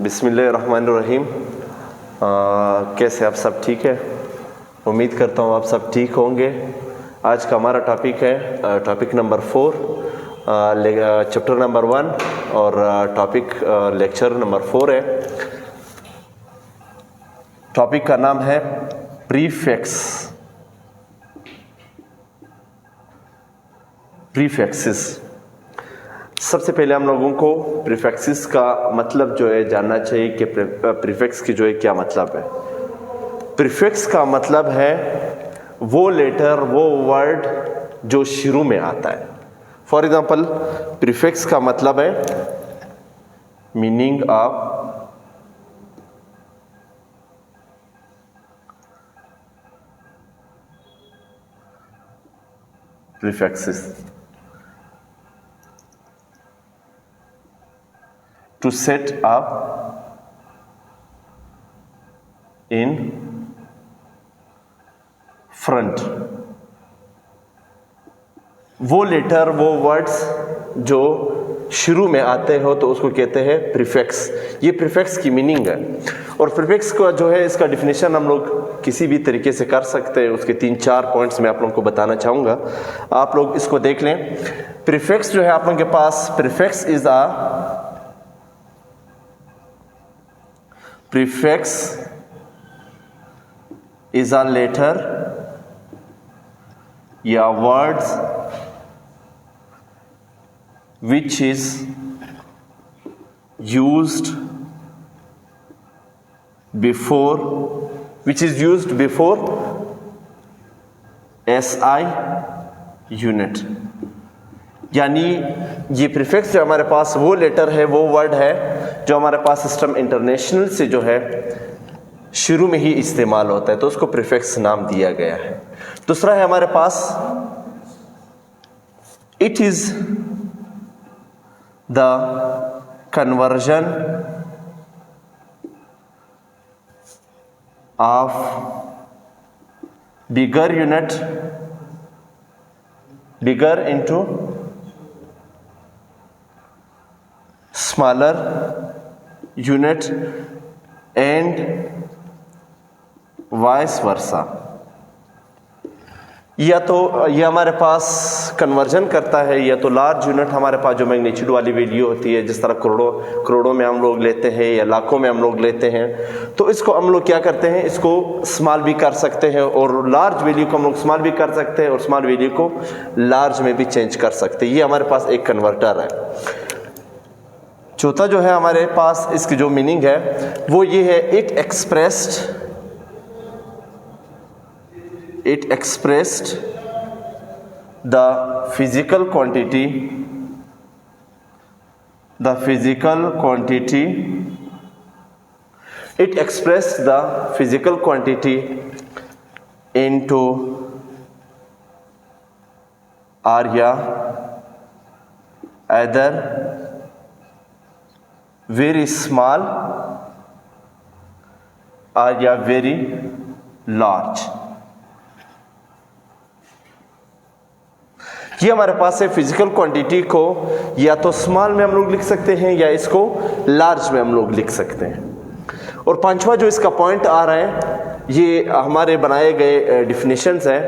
बिस्मिल्लाहिर्रहमानिर्रहीम। कैसे आप सब ठीक है? उम्मीद करता हूँ आप सब ठीक होंगे। आज का हमारा टॉपिक है टॉपिक नंबर 4, चैप्टर नंबर 1 और टॉपिक लेक्चर नंबर 4 है। टॉपिक का नाम है प्रीफिक्सेस। सबसे पहले हम लोगों को प्रीफिक्सेस का मतलब जो है जानना चाहिए कि प्रीफिक्स की जो है क्या मतलब है। प्रीफिक्स का मतलब है वो लेटर, वो वर्ड जो शुरू में आता है। फॉर एग्जांपल, प्रीफिक्स का मतलब है meaning of prefixes to set up in front। वो लेटर, वो वर्ड्स जो शुरू में आते हो तो उसको कहते हैं प्रीफिक्स। ये प्रीफिक्स की मीनिंग है। और प्रीफिक्स का जो है इसका डिफिनेशन हम लोग किसी भी तरीके से कर सकते हैं। उसके 3-4 पॉइंट्स मैं आप लोगों को बताना चाहूँगा, आप लोग इसको देख लें। प्रीफिक्स जो है आप लोगों के पास, प्रीफिक्स is a letter या words which is used before SI unit. यानी ये प्रीफिक्स जो हमारे पास वो लेटर है, वो वर्ड है जो हमारे पास सिस्टम इंटरनेशनल से जो है शुरू में ही इस्तेमाल होता है, तो उसको प्रीफिक्स नाम दिया गया है। दूसरा है हमारे पास it is the conversion of bigger into smaller unit and vice versa. या तो ये हमारे पास कन्वर्जन करता है, या तो लार्ज यूनिट हमारे पास जो मैग्नीट्यूड वाली वैल्यू होती है, जिस तरह करोड़ों में हम लोग लेते हैं या लाखों में हम लोग लेते हैं, तो इसको हम लोग क्या करते हैं, इसको स्मॉल भी कर सकते हैं और लार्ज वैल्यू को हम लोग स्मॉल भी कर सकते हैं और स्मॉल वैल्यू को लार्ज में भी चेंज कर सकते हैं। ये हमारे पास एक कन्वर्टर है। चौथा जो है हमारे पास इसकी जो मीनिंग है वो ये है, it expressed the physical quantity it expressed the physical quantity into area either very small or या very large। ये हमारे पास है फिजिकल क्वांटिटी को या तो स्मॉल में हम लोग लिख सकते हैं या इसको लार्ज में हम लोग लिख सकते हैं। और पांचवा जो इसका पॉइंट आ रहा है, ये हमारे बनाए गए डिफिनेशंस है।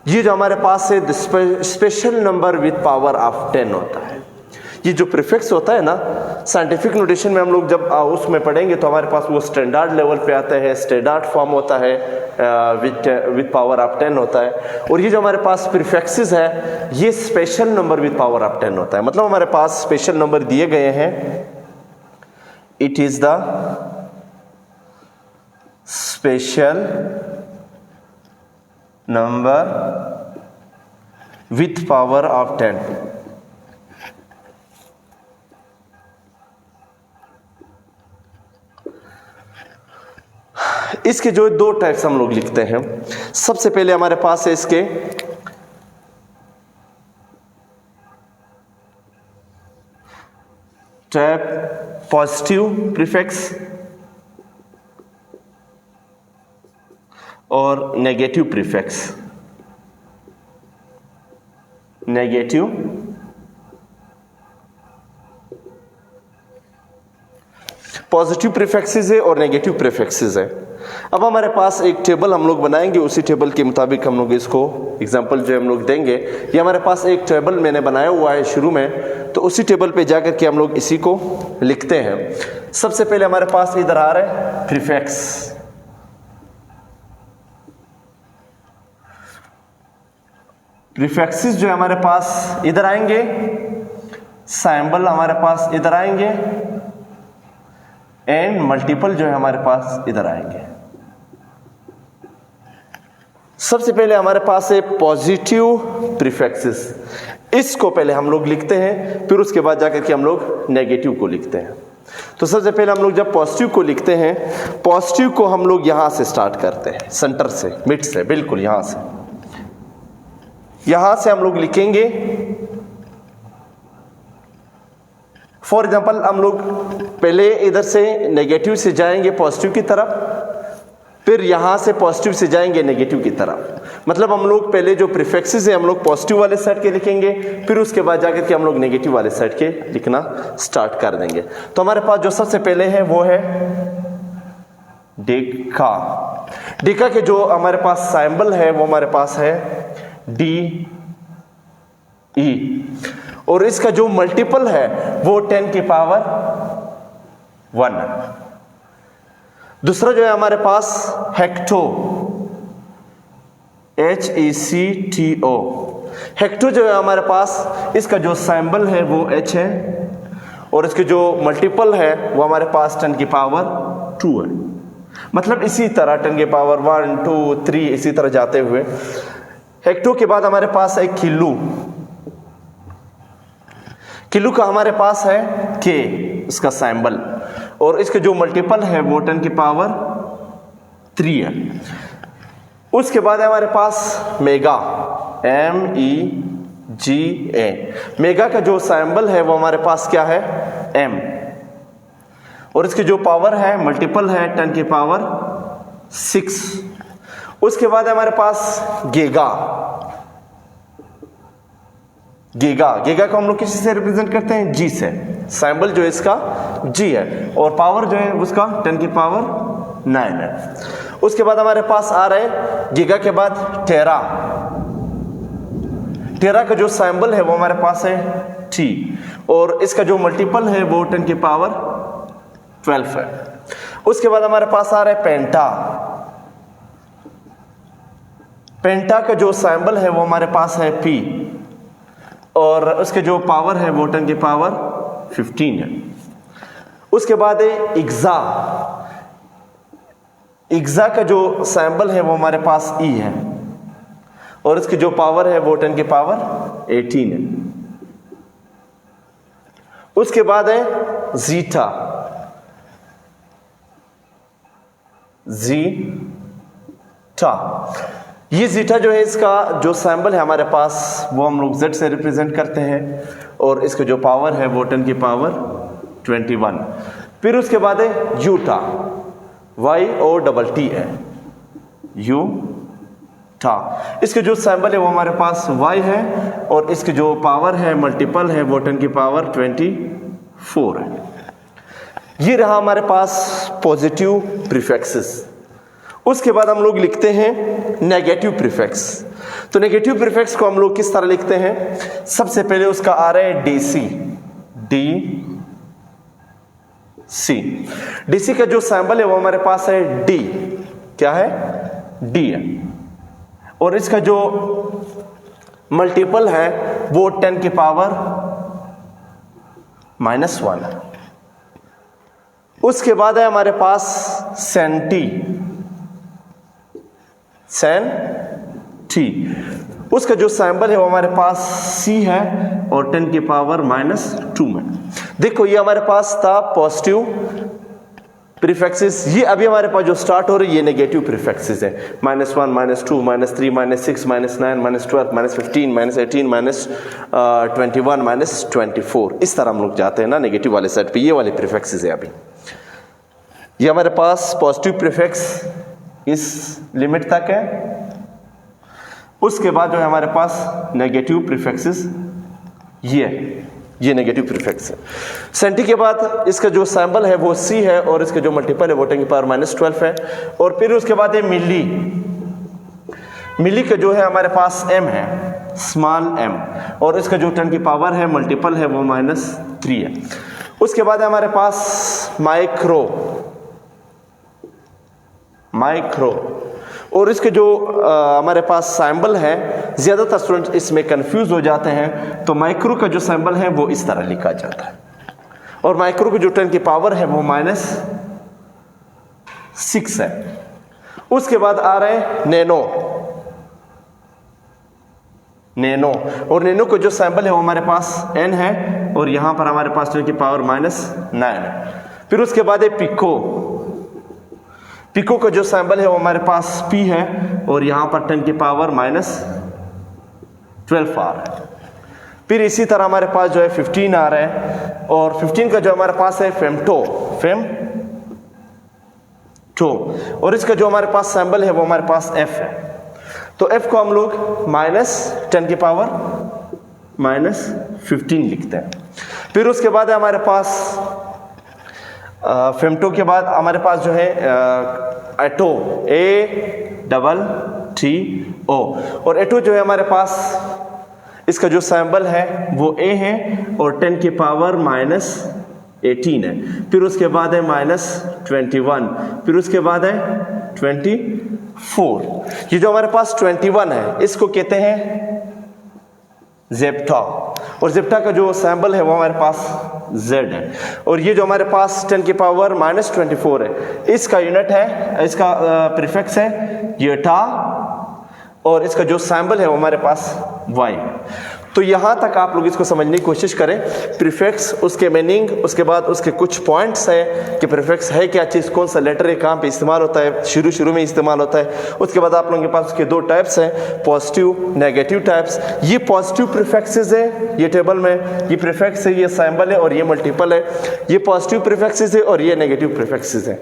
ये जो हमारे पास है special number with power of 10 होता है। ये जो प्रीफिक्स होता है ना, साइंटिफिक नोटेशन में हम लोग जब उसमें पढ़ेंगे तो हमारे पास वो स्टैंडर्ड लेवल पे आता है, स्टैंडर्ड फॉर्म होता है, विद पावर ऑफ 10 होता है। और ये जो हमारे पास प्रीफिक्सेस है ये special number with power of 10 होता है। मतलब हमारे पास स्पेशल नंबर दिए गए हैं, it is the special number with power of 10। इसके जो 2 टाइप्स हम लोग लिखते हैं। सबसे पहले हमारे पास है इसके टाइप पॉजिटिव प्रीफिक्स और नेगेटिव प्रीफिक्स। पॉजिटिव प्रीफिक्सेस है और नेगेटिव प्रीफिक्सेस है। अब हमारे पास एक टेबल हम लोग बनाएंगे, उसी टेबल के मुताबिक हम लोग इसको एग्जांपल जो हम लोग देंगे। ये हमारे पास एक टेबल मैंने बनाया हुआ है शुरू में, तो उसी टेबल पे जाकर के हम लोग इसी को लिखते हैं। सबसे पहले हमारे पास इधर आ रहा है प्रीफिक्स, प्रीफिक्सेस जो है हमारे पास इधर आएंगे, सिंबल हमारे पास इधर आएंगे एंड मल्टीपल जो है हमारे पास इधर आएंगे। सबसे पहले हमारे पास है पॉजिटिव प्रीफिक्सेस, इसको पहले हम लोग लिखते हैं, फिर उसके बाद जाकर के हम लोग नेगेटिव को लिखते हैं। तो सबसे पहले हम लोग जब पॉजिटिव को लिखते हैं, पॉजिटिव को हम लोग यहां से स्टार्ट करते हैं, सेंटर से, मिड से, बिल्कुल यहां से हम लोग लिखेंगे। फॉर एग्जाम्पल हम लोग पहले इधर से नेगेटिव से जाएंगे पॉजिटिव की तरफ, फिर यहां से पॉजिटिव से जाएंगे नेगेटिव की तरफ। मतलब हम लोग पहले जो प्रीफिक्सेस है हम लोग पॉजिटिव वाले साइड के लिखेंगे, फिर उसके बाद जाकर के हम लोग नेगेटिव वाले साइड के लिखना स्टार्ट कर देंगे। तो हमारे पास जो सबसे पहले है वो है डेका। डेका के जो हमारे पास सिंबल है वो हमारे पास है डी ई, और इसका जो मल्टीपल है वो 10 की पावर 1। दूसरा जो है हमारे पास हेक्टो, HECTO। हेक्टो जो है हमारे पास, इसका जो सिंबल है वो H है, और इसके जो मल्टीपल है वो हमारे पास 10 की पावर 2 है। मतलब इसी तरह 10 की पावर 1, 2, 3 इसी तरह जाते हुए। हेक्टो के बाद हमारे पास है किलो। किलो का हमारे पास है K, इसका सिंबल, और इसके जो मल्टीपल है वो 10 की पावर 3 है। उसके बाद है हमारे पास मेगा, MEGA। मेगा का जो सिंबल है वो हमारे पास क्या है, M, और इसकी जो पावर है मल्टीपल है 10 की पावर 6। उसके बाद है हमारे पास गीगा। गीगा को हम लोग किसी से रिप्रेजेंट करते हैं, G से। सिंबल जो है इसका G है, और पावर जो है उसका 10 की पावर 9 है। उसके बाद हमारे पास आ रहा है गीगा के बाद टेरा। टेरा का जो सिंबल है वो हमारे पास है T, और इसका जो मल्टीपल है वो 10 की पावर 12 है। उसके बाद हमारे पास आ रहा है पेंटा। पेंटा का जो सिंबल है वो हमारे पास है P, और उसके जो पावर है वो 10 की पावर 15 है। उसके बाद है इग्जा। इग्जा का जो सिंबल है वो हमारे पास E है, और इसकी जो पावर है वो 10 की पावर 18 है। उसके बाद है जीटा। ये जीटा जो है इसका जो सिंबल है हमारे पास वो हम लोग Z से रिप्रेजेंट करते हैं, और इसके जो पावर है वो 10 की पावर 21। फिर उसके बाद है यूटा, YOTT है, यूटा। इसके जो सिंबल है वो हमारे पास Y है, और इसके जो पावर है मल्टीपल है वो 10 की पावर 24 है। ये रहा हमारे पास पॉजिटिव प्रीफिक्सेस। उसके बाद हम लोग लिखते हैं नेगेटिव प्रीफिक्स। तो नेगेटिव प्रीफिक्स को हम लोग किस तरह लिखते हैं, सबसे पहले उसका आ रहा है DC। DC का जो सिंबल है वो हमारे पास है D, क्या है, D है, और इसका जो मल्टीपल है वो 10 की पावर -1 है। उसके बाद है हमारे पास सेंटी, उसका जो सिंबल है वो हमारे पास C है, और 10 की पावर -2 में। देखो ये हमारे पास था पॉजिटिव प्रीफिक्सेस। ये अभी हमारे पास जो स्टार्ट हो रही है ये नेगेटिव प्रीफिक्सेस है, -1, -2, -3, -6, -9, -12, -15, -18, -21, -24। इस तरह हम लोग जाते हैं ना नेगेटिव वाले साइड पे। ये वाले प्रीफिक्सेस है अभी। ये हमारे पास पॉजिटिव प्रीफिक्स इस लिमिट तक है। उसके बाद जो है हमारे पास नेगेटिव प्रीफिक्सेस ये ये नेगेटिव प्रीफिक्स है। सेंटी के बाद इसका जो सैंबल है वो सी है और इसका जो मल्टीपल है वो 10⁻12 है। और फिर उसके बाद है मिली। मिली का जो है हमारे पास m है, स्मॉल m, और इसका जो 10 की पावर है मल्टीपल है वो -3 है। उसके बाद है हमारे पास माइक्रो। और इसके जो हमारे पास सैंबल है, ज़्यादातर स्टूडेंट इसमें कंफ्यूज हो जाते हैं, तो माइक्रो का जो सैंबल है वो इस तरह लिखा जाता है, और माइक्रो की जो 10 की पावर है वो -6 है। उसके बाद आ रहे हैं नैनो। और नैनो का जो सैंबल है वो हमारे पास n है, और यहाँ पर हमारे पास 10 की पावर -9 है। फिर उसके बाद है पिको का जो सैंबल है वो हमारे पास p है, और यहाँ पर 10 की पावर -12 आ रहा है। फिर इसी तरह हमारे पास जो है 15 आ रहा है, और 15 का जो हमारे पास है फेमटो, और इसका जो हमारे पास सैंबल है वो हमारे पास f है। तो f को हम लोग -10 की पावर -15 लिखते हैं। फिर उसके बाद है हमारे पास फेमटो के बाद हमारे पास जो है एटो, ATTO, और एटो जो है हमारे पास इसका जो सैंबल है वो A है, और 10 की पावर -18 है। फिर उसके बाद है -21, फिर उसके बाद है 24। ये जो हमारे पास 21 है इसको कहते हैं ज़ेप्टा, और ज़ेप्टा का जो सैंबल है वो हमारे पास Z है। और ये जो हमारे पास 10 की पावर -24 है, इसका यूनिट है, इसका प्रीफिक्स है येटा, और इसका जो सैंबल है वो हमारे पास Y है। तो यहाँ तक आप लोग इसको समझने की कोशिश करें, प्रीफिक्स, उसके मीनिंग, उसके बाद उसके कुछ पॉइंट्स है कि प्रीफिक्स है क्या चीज़, कौन सा लेटर है, कहाँ पे इस्तेमाल होता है, शुरू में इस्तेमाल होता है। उसके बाद आप लोगों के पास उसके 2 टाइप्स हैं, पॉजिटिव नेगेटिव टाइप्स। ये पॉजिटिव प्रीफिक्सेस है, ये टेबल में ये प्रीफिक्स है, ये सैंबल है, और ये मल्टीपल है। ये पॉजिटिव प्रीफिक्सेस है और ये नेगेटिव प्रीफिक्सेस है।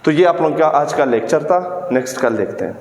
तो ये आप लोगों का आज का लेक्चर था। नेक्स्ट कल देखते हैं।